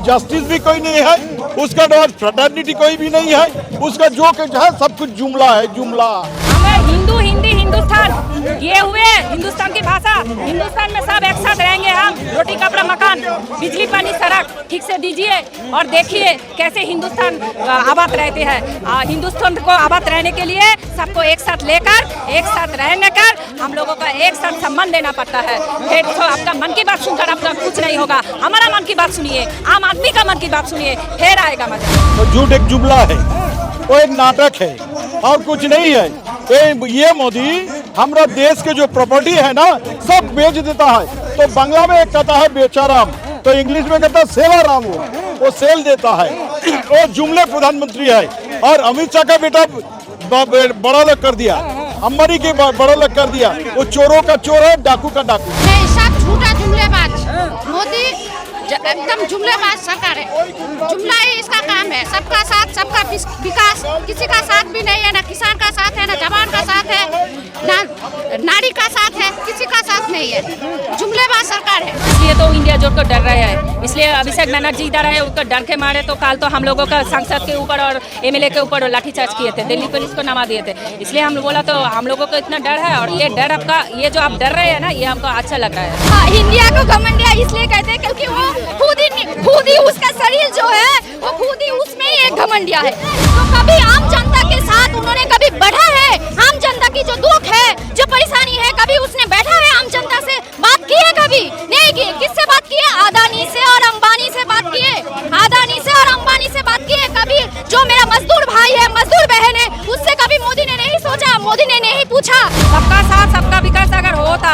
Justice भी कोई नहीं है, उसका बाद फ्रेटर्निटी कोई भी नहीं है, उसका जो कुछ है सब कुछ जुमला है, जुमला। हमें हिंदू हिंदी हिंदुस्तान ये हुए हिंदुस्तान की भाषा, हिंदुस्तान में सब एक साथ रहेंगे हम। रोटी कपड़ा मकान बिजली पानी सड़क ठीक से दीजिए और देखिए कैसे हिंदुस्तान आबाद रहते हैं। हिंदुस्तान को आबाद रहने के लिए सबको एक साथ लेकर एक साथ रहने कर हम लोगों का एक साथ सम्मान देना पड़ता है। फिर तो आपका मन की बात सुनकर आपका कुछ नहीं होगा, हमारा मन की बात सुनिए, आम आदमी का मन की बात सुनिए, फिर आएगा मजा। तो झूठ एक जुमला है, वो एक नाटक है और कुछ नहीं है। ये मोदी हमारा देश के जो प्रॉपर्टी है ना सब बेच देता है। तो बांग्ला में एक कहता है बेचाराम, तो इंग्लिश में कहता है सेवाराम, वो सेल देता है। वो जुमले प्रधानमंत्री है। और अमित शाह का बेटा बड़ा लोग कर दिया, अंबानी के बड़ा लोग कर दिया। वो चोरों का चोर है, डाकू का डाकू। नहीं, सब झूठा जुमलेबाज। मोदी एकदम जुमलेबाज सरकार है, जुमला ही इसका काम है। सबका साथ सबका विकास, किसी का साथ भी नहीं है, ना किसान का साथ है, ना जवान का साथ है, ना नारी का साथ है, किसी का साथ नहीं है। जुमलेबाज सरकार है। इसलिए तो इंडिया जोड़ कर डर रहे हैं, इसलिए अभिषेक बनर्जी इधर है, उसको डर के मारे तो कल तो हम लोगों का सांसद के ऊपर और एमएलए के ऊपर लाठीचार्ज किए थे, दिल्ली पुलिस को नमा दिए थे। इसलिए हम बोला तो हम लोगों को इतना डर है। और ये डर आपका, ये जो आप डर रहे हैं ना, ये हमको अच्छा लग रहा है। हाँ, इंडिया को घमंडिया इसलिए कहते हैं क्योंकि वो खुद ही उसका शरीर जो है वो खुद ही उसमें ही एक घमंडिया है। तो कभी आम जनता के साथ उन्होंने कभी बढ़ा है? आम जनता की जो दुख है, जो परेशानी है, कभी उसने बैठा है आम जनता से बात की है? कभी नहीं की। किससे बात की है? अदानी से और अंबानी से बात की है, अदानी से और अंबानी से बात की है। कभी जो मेरा मजदूर भाई है, मजदूर बहन है, उससे कभी मोदी ने नहीं सोचा, मोदी ने नहीं पूछा। सबका साथ सबका विकास अगर होता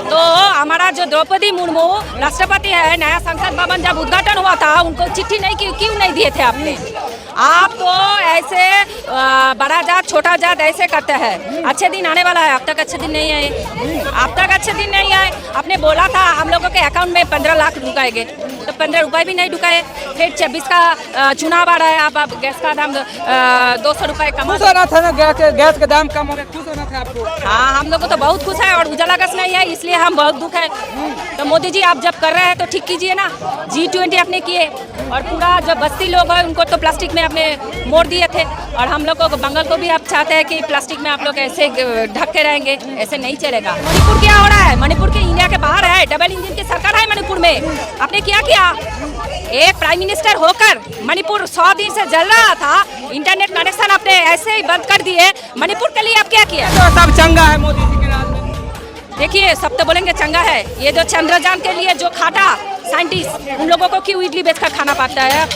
तो हमारा जो द्रौपदी मुर्मू राष्ट्रपति है, नया संसद भवन जब उद्घाटन हुआ था, उनको चिट्ठी नहीं क्यों नहीं दिए थे आपने? आप तो ऐसे बड़ा जात छोटा जात ऐसे करते हैं। अच्छे दिन आने वाला है, अब तक अच्छे दिन नहीं आए, अब तक अच्छे दिन नहीं आए। आपने बोला था हम लोगों के अकाउंट में 15 लाख ढुकाएंगे, तो 15 रुपए भी नहीं ढुकाए। फिर 26 का चुनाव आ रहा है, आप गैस का दाम 200 रुपए कम होना था ना, गैस का दाम कम हो गया, खुश होना था आपको। हाँ, हम लोग को तो बहुत खुश है और उजाला गैस नहीं है, इसलिए हम बहुत दुख है। तो मोदी जी आप जब कर रहे हैं तो ठीक कीजिए ना। G20 आपने किए और पूरा जो बस्ती लोग हैं उनको तो प्लास्टिक में आपने मोड़ दिए थे। और हम लोग को बंगाल को भी आप चाहते हैं कि प्लास्टिक में आप लोग ऐसे ढक के रहेंगे, ऐसे नहीं चलेगा। मणिपुर क्या हो रहा है? मणिपुर के इंडिया के बाहर है, डबल इंजन की सरकार है मणिपुर में। आपने क्या किया? एक प्राइम मिनिस्टर होकर मणिपुर 100 दिन से जल रहा था, इंटरनेट कनेक्शन आपने ऐसे ही बंद कर दिए। मणिपुर के लिए आप क्या किया? तो सब चंगा है मोदी जी के राज में। देखिए, सब तो बोलेंगे चंगा है। ये जो चंद्रयान के लिए जो खाता साइंटिस्ट, उन लोगों को क्यों इडली बेच कर खाना पड़ता है?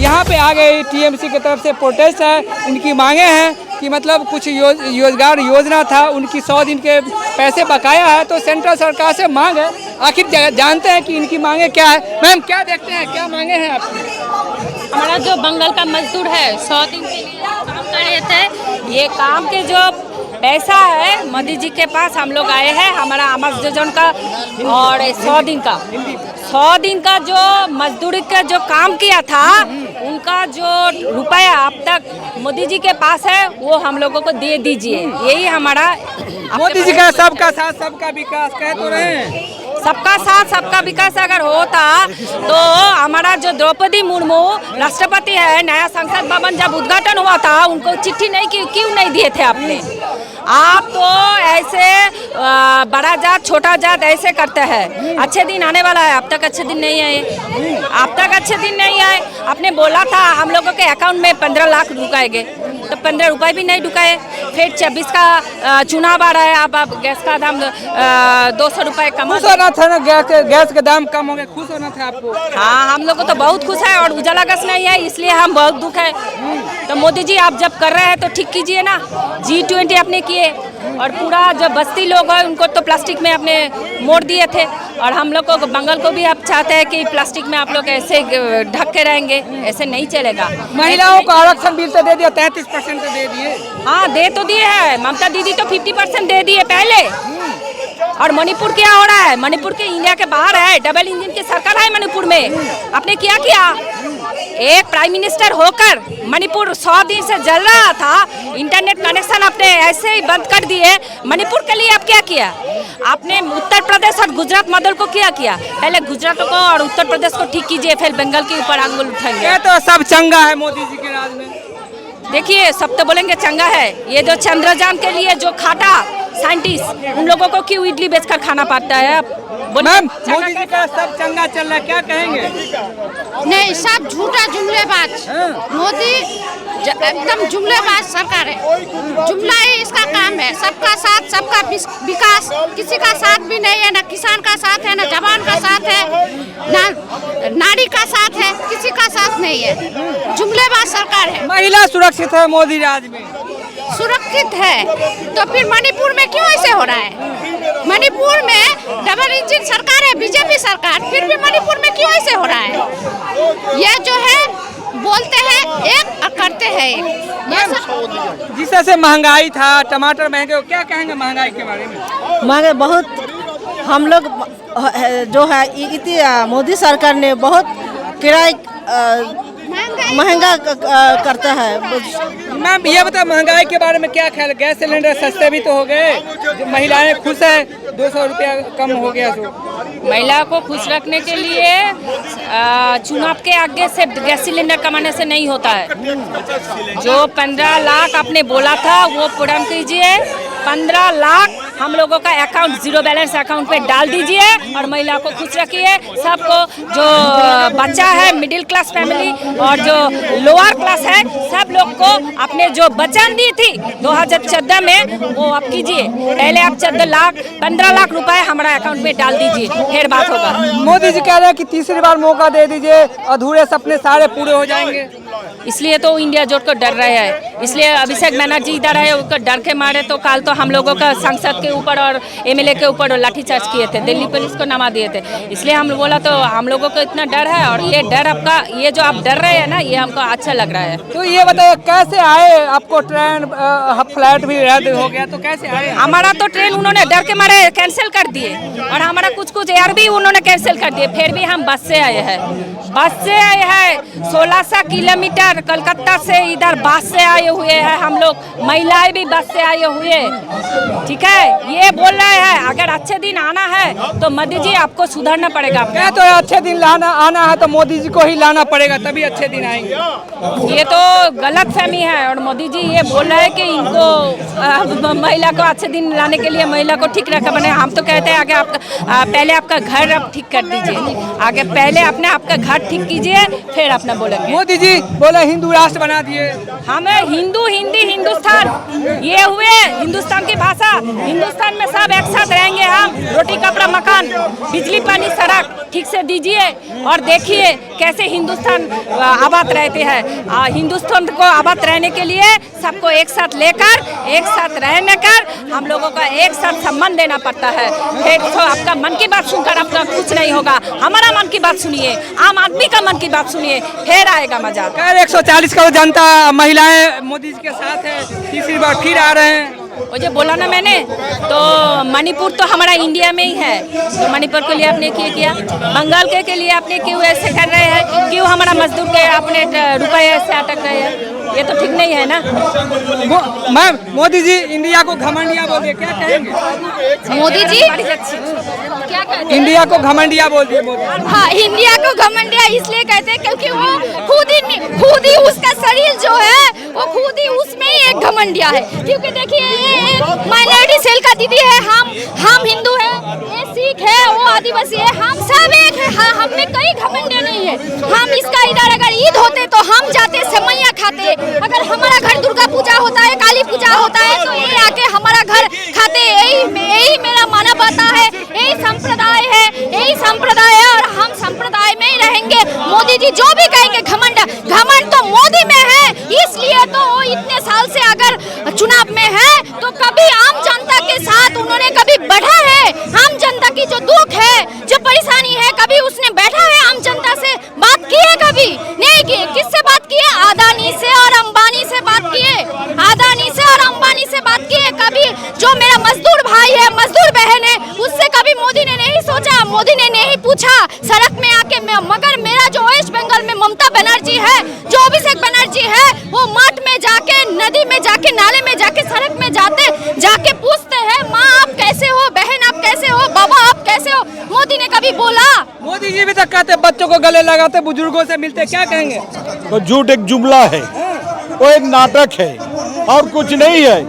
यहाँ पे आ गए टीएमसी की तरफ से प्रोटेस्ट है। उनकी मांगे हैं कि मतलब कुछ रोजगार योजना था, उनकी 100 दिन के पैसे बकाया है, तो सेंट्रल सरकार से मांग है। आखिर जानते हैं कि इनकी मांगे क्या है। मैम क्या देखते हैं, क्या मांगे हैं आपकी? हमारा जो बंगाल का मजदूर है 100 दिन के लिए काम कर रहे थे, ये काम के जो पैसा है मोदी जी के पास हम लोग आए हैं, हमारा आवास योजना का और 100 दिन का जो मजदूरी का जो काम किया था, उनका जो रुपया अब तक मोदी जी के पास है वो हम लोगों को दे दीजिए। यही हमारा मोदी जी का सबका साथ सबका विकास कह तो रहे हैं। सबका साथ सबका विकास अगर होता तो हमारा जो द्रौपदी मुर्मू राष्ट्रपति है, नया संसद भवन जब उद्घाटन हुआ था, उनको चिट्ठी नहीं क्यों नहीं दिए थे आपने? आप तो ऐसे बड़ा जात छोटा जात ऐसे करते हैं। अच्छे दिन आने वाला है, अब तक अच्छे दिन नहीं आए, अब तक अच्छे दिन नहीं आए। आपने बोला था हम लोगों के अकाउंट में 15 लाख ढुकाएंगे, तो 15 रुपए भी नहीं ढुकाए। फिर 26 का चुनाव आ रहा है, अब गैस का दाम 200 रुपए कम होना था ना, गैस का दाम कम हो गया, खुश होना था आपको। हाँ, हम लोग को तो बहुत खुश है और उजाला गैस नहीं है, इसलिए हम बहुत दुख है। तो मोदी जी आप जब कर रहे हैं तो ठीक कीजिए ना। G20 आपने किए और पूरा जो बस्ती लोग हैं उनको तो प्लास्टिक में आपने मोड़ दिए थे। और हम लोग को बंगाल को भी आप चाहते हैं कि प्लास्टिक में आप लोग ऐसे ढक के रहेंगे, ऐसे नहीं चलेगा। महिलाओं को आरक्षण बिल तो दे दिया, 33% दे दिए। हाँ, दे तो दिए हैं, ममता दीदी तो 50% दे दिए पहले। और मणिपुर क्या हो रहा है? मणिपुर के इंडिया के बाहर है, डबल इंजन की सरकार है मणिपुर में। आपने क्या किया? एक प्राइम मिनिस्टर होकर मणिपुर 100 दिन से जल रहा था, इंटरनेट कनेक्शन आपने ऐसे ही बंद कर दिए। मणिपुर के लिए आप क्या किया? आपने उत्तर प्रदेश और गुजरात मॉडल को क्या किया? पहले गुजरात को और उत्तर प्रदेश को ठीक कीजिए, फिर बंगाल के ऊपर आंगुल उठाएंगे। ये तो सब चंगा है मोदी जी के राज में। देखिए, सब तो बोलेंगे चंगा है। ये जो चंद्रयान के लिए जो खाटा साइंटिस्ट, उन लोगों को क्यों इडली बेचकर खाना पड़ता है? मैम, मोदी जी का सब चंगा चल रहा है, क्या कहेंगे? नहीं, सब झूठा जुमलेबाज। मोदी एकदम जुमलेबाज सरकार है। जुमला ही इसका काम है। सबका साथ, सबका विकास। किसी का साथ भी नहीं है, ना किसान का साथ है, ना जवान का साथ है, ना नारी का साथ है, किसी का साथ नहीं है। जुमलेबाज सरकार है। महिला सुरक्षित है मोदी राज में? सुरक्षित है तो फिर मणिपुर में क्यों ऐसे हो रहा है? मणिपुर में डबल इंजन सरकार है, बीजेपी सरकार, फिर भी मणिपुर में क्यों ऐसे हो रहा है? ये जो है बोलते हैं एक और करते हैं एक। जिस तरह से महंगाई था, टमाटर महंगे, क्या कहेंगे महंगाई के बारे में? महंगाई बहुत, हम लोग जो है इतनी मोदी सरकार ने बहुत किराए महंगा करता है। मैम, ये बता महंगाई के बारे में क्या ख्याल? गैस सिलेंडर सस्ते भी तो हो गए, महिलाएं खुश है, 200 रुपया कम हो गया तो। महिला को खुश रखने के लिए चुनाव के आगे से गैस सिलेंडर कमाने से नहीं होता है। जो 15 लाख आपने बोला था वो पूरा कीजिए। 15 लाख हम लोगों का अकाउंट, जीरो बैलेंस अकाउंट पे डाल दीजिए और महिला को खुश रखिए। सबको जो बच्चा है, मिडिल क्लास फैमिली और जो लोअर क्लास है, सब लोग को आपने जो वचन दी थी 2014 में, वो आप कीजिए। पहले आप 15 लाख रुपए हमारा अकाउंट में डाल दीजिए, फिर बात होगा। मोदी जी कह रहे हैं कि तीसरी बार मौका दे दीजिए, अधूरे सपने सारे पूरे हो जाएंगे। इसलिए तो इंडिया जोड़ कर डर रहे हैं। इसलिए अभिषेक बनर्जी इधर है, उसको डर के मारे तो कल तो हम लोगों का सांसद के ऊपर और एमएलए के ऊपर लाठीचार्ज किए थे, दिल्ली पुलिस को नमा दिए थे। इसलिए हम बोला तो हम लोगों को इतना डर है, और ये डर आपका, ये जो आप डर रहे हैं ना, ये हमको अच्छा लग रहा है। तो ये बताइए कैसे आए? आपको ट्रेन फ्लाइट भी रद्द हो गया, तो कैसे आए? हमारा तो ट्रेन उन्होंने डर के मारे कैंसिल कर दिए, और हमारा कुछ एयर भी उन्होंने कैंसिल कर दिए। फिर भी हम बस से आए हैं, बस से आए हैं 1600 किलोमीटर कलकत्ता से इधर बस से आए हुए हैं हम लोग। महिलाएं भी बस से आए हुए, ठीक है। ये बोल रहे हैं अगर अच्छे दिन आना है तो मोदी जी आपको सुधरना पड़ेगा। क्या तो अच्छे दिन आना है तो मोदी जी को ही लाना पड़ेगा, तभी अच्छे दिन आएंगे। ये तो गलत फहमी है, और मोदी जी ये बोल रहे हैं कि इनको महिला को अच्छे दिन लाने के लिए महिला को ठीक रखा बने। हम तो कहते हैं आगे आप पहले आपका घर आप ठीक कर दीजिए, आगे पहले अपने आपका घर ठीक कीजिए, फिर अपना बोलेंगे। मोदी जी बोले हिंदू राष्ट्र बना दिए। हमें हिंदू, हिंदी, हिंदुस्तान, ये हुए हिंदुस्तान की भाषा। हिंदुस्तान में सब एक साथ रहेंगे हम। रोटी कपड़ा मकान, बिजली पानी सड़क ठीक से दीजिए, और देखिए कैसे हिंदुस्तान आबाद रहते हैं। हिंदुस्तान को आबाद रहने के लिए सबको एक साथ लेकर, एक साथ रहने कर हम लोगों का एक साथ सम्मान देना पड़ता है। फिर तो आपका मन की बात सुनकर आपका कुछ नहीं होगा। हमारा मन की बात सुनिए, आम आदमी का मन की बात सुनिए, फिर आएगा मजा। 140 करोड़ जनता, महिलाएं मोदी जी के साथ है, तीसरी बार फिर आ रहे हैं। वो जो बोला ना मैंने, तो मणिपुर तो हमारा इंडिया में ही है, तो मणिपुर के लिए आपने क्या किया? बंगाल के लिए आपने क्यों ऐसे कर रहे हैं? क्यों हमारा मजदूर के अपने रुपए ऐसे अटक रहे हैं? ये तो ठीक नहीं है ना। मैम, मोदी जी इंडिया को घमंडिया बोल दिए, क्या कहेंगे? मोदी जी क्या कहते हैं? इंडिया को घमंडिया बोल दिए मोदी। हाँ, इंडिया को घमंडिया इसलिए कहते हैं क्योंकि वो खुद ही उसका शरीर जो है वो खुद ही उसमें ही एक घमंडिया है। क्योंकि देखिए, ये एक माइनॉरिटी सेल का दीदी है, हम हिंदू है, ये सिख है, वो आदिवासी है, हम सब एक है। हम में कोई घमंड नहीं है। हम इसका इधर अगर ईद होते तो हम जाते सेवैयां खाते, अगर हमारा घर दुर्गा पूजा होता है, काली पूजा होता है, तो ये आके हमारा घर खाते। यही मेरा मानवता है, यही संप्रदाय है, यही संप्रदाय है, और हम संप्रदाय में ही रहेंगे। मोदी जी जो भी कहेंगे घमंड तो मोदी में है। इसलिए तो वो इतने साल से अगर चुनाव में है तो कभी आम जनता के साथ उन्होंने कभी बढ़ा है? आम जनता की जो दुख है, जो परेशानी है, कभी उसने बैठा है आम जनता से बात की है? कभी नहीं की। किससे बात की है? अदानी से और अंबानी से बात की है। अदानी से और अंबानी से बात की है। कभी जो मेरा मजदूर भाई है, मजदूर बहन है, उससे कभी मोदी ने नहीं सोचा, मोदी ने नहीं पूछा सड़क में आके। मगर मेरा जो वेस्ट बंगाल में ममता बनर्जी है, है, जो अभिषेक बनर्जी है वो मठ में जाके, नदी में जाके, नाले में जाके, सड़क में जाके पूछते हैं माँ आप कैसे हो, बहन आप कैसे हो, बाबा आप कैसे हो। मोदी ने कभी बोला? मोदी जी भी तो कहते बच्चों को गले लगाते, बुजुर्गों से मिलते, क्या कहेंगे? तो झूठ एक जुमला है, वो एक नाटक है और कुछ नहीं है।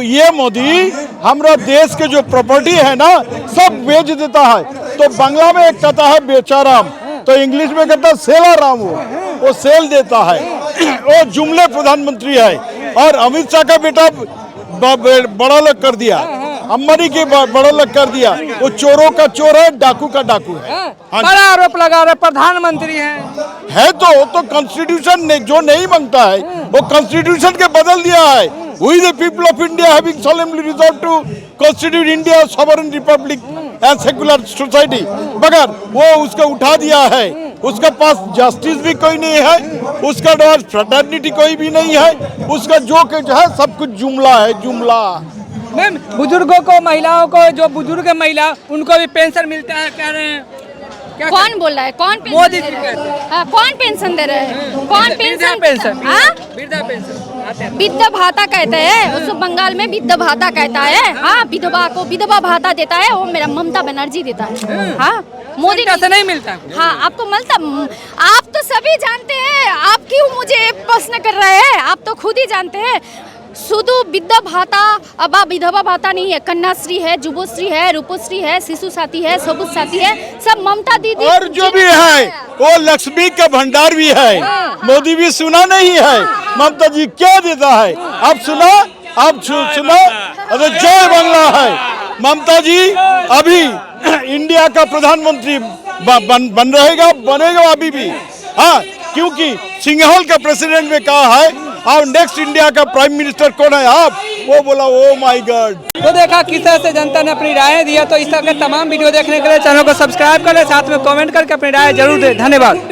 ये मोदी हमारा देश के जो प्रॉपर्टी है ना सब बेच देता है। तो बांग्ला में एक कहता है बेचाराम, तो इंग्लिश में कहता है सेलाराम, वो सेल देता है। वो जुमले प्रधानमंत्री है। और अमित शाह का बेटा बड़ा अलग कर दिया, अंबानी के बड़ा अलग कर दिया। वो चोरों का चोर है, डाकू का डाकू है। हाँ बड़ा आरोप लगा रहे प्रधानमंत्री है तो कॉन्स्टिट्यूशन ने जो नहीं मांगता है वो कॉन्स्टिट्यूशन के बदल दिया है। We the people of India having solemnly resolved to constitute India a sovereign republic and secular society, मगर वो उसका उठा दिया है। उसका पास जस्टिस भी कोई नहीं है, उसका पास फ्रेटर्निटी कोई भी नहीं है, उसका जो कुछ है सब कुछ जुमला है, जुमला। मैम बुजुर्गों को, महिलाओं को, जो बुजुर्ग महिला उनको भी पेंशन मिलता है कह रहे हैं, क्या कौन बोल रहा है? कौन मोदी जी कहते हैं। हाँ, कौन पेंशन दे रहे हैं? कौन पेंशन? हाँ, वृद्धा पेंशन, विधवा भाता कहते हैं उसको, बंगाल में विधवा भाता कहता है। हाँ, विधवा को विधवा भाता देता है, वो मेरा ममता बनर्जी देता है। हाँ, मोदी से नहीं मिलता। हाँ, आपको मिलता? आप तो सभी जानते हैं, आप क्यों मुझे प्रश्न कर रहे हैं? आप तो खुद ही जानते हैं। शुद्ध विधवा भाता, अब विधवा भाता नहीं है, कन्याश्री है, जुबोश्री है, रूपोश्री है, शिशु साथी है, सबूत साथी है, सब ममता दीदी। और जो भी है वो लक्ष्मी का भंडार भी है। मोदी भी सुना नहीं है ममता जी क्या देता है। आप सुना? आप सुना? अरे जय बांग्ला है। ममता जी अभी इंडिया का प्रधानमंत्री बन रहेगा, बनेगा अभी भी। हाँ, क्योंकि सिंघल का प्रेसिडेंट ने कहा है और नेक्स्ट इंडिया का प्राइम मिनिस्टर कौन है आप, वो बोला ओ माय गॉड। तो देखा किस तरह से जनता ने अपनी राय दिया। तो इस तरह के तमाम वीडियो देखने के लिए चैनल को सब्सक्राइब करें, साथ में कमेंट करके अपनी राय जरूर दें। धन्यवाद।